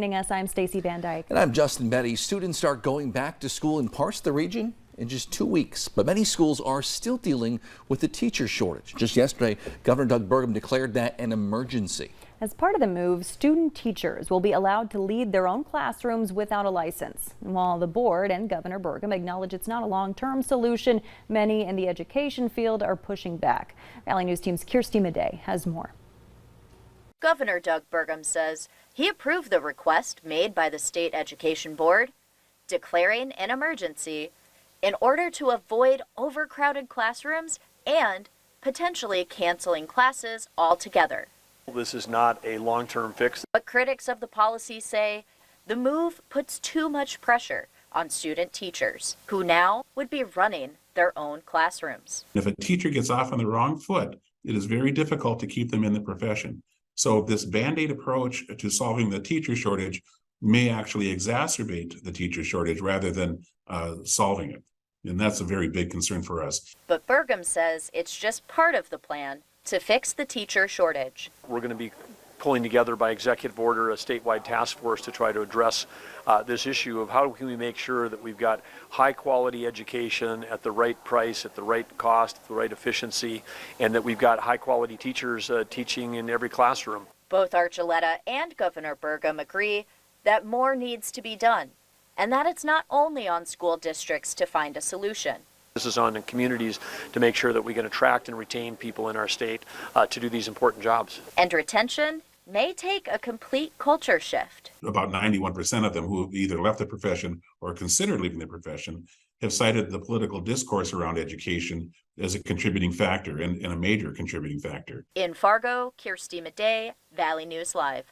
I'm Stacey Van Dyke. And I'm Justin Betty. Students start going back to school in parts of the region in just 2 weeks, but many schools are still dealing with the teacher shortage. Just yesterday, Governor Doug Burgum declared that an emergency. As part of the move, student teachers will be allowed to lead their own classrooms without a license. While the board and Governor Burgum acknowledge it's not a long-term solution, many in the education field are pushing back. Valley News Team's Kirsty Midday has more. Governor Doug Burgum says he approved the request made by the State Education Board, declaring an emergency in order to avoid overcrowded classrooms and potentially canceling classes altogether. This is not a long-term fix. But critics of the policy say the move puts too much pressure on student teachers, who now would be running their own classrooms. If a teacher gets off on the wrong foot, it is very difficult to keep them in the profession. So this Band-Aid approach to solving the teacher shortage may actually exacerbate the teacher shortage rather than solving it. And that's a very big concern for us. But Burgum says it's just part of the plan to fix the teacher shortage. We're going to be pulling together by executive order a statewide task force to try to address this issue of how can we make sure that we've got high quality education at the right price, at the right cost, at the right efficiency, and that we've got high quality teachers teaching in every classroom. Both Archuleta and Governor Burgum agree that more needs to be done, and that it's not only on school districts to find a solution. This is on the communities to make sure that we can attract and retain people in our state to do these important jobs. And retention may take a complete culture shift. About 91% of them who have either left the profession or considered leaving the profession have cited the political discourse around education as a contributing factor and a major contributing factor. In Fargo, Kirsty Midday, Valley News Live.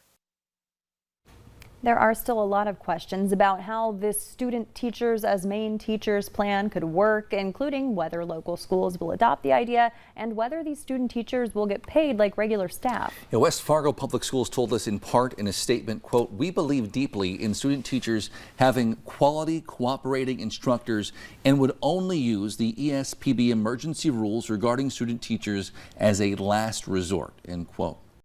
There are still a lot of questions about how this student teachers as main teachers plan could work, including whether local schools will adopt the idea and whether these student teachers will get paid like regular staff. West Fargo Public Schools told us in part in a statement, quote, "We believe deeply in student teachers having quality cooperating instructors and would only use the ESPB emergency rules regarding student teachers as a last resort," end quote.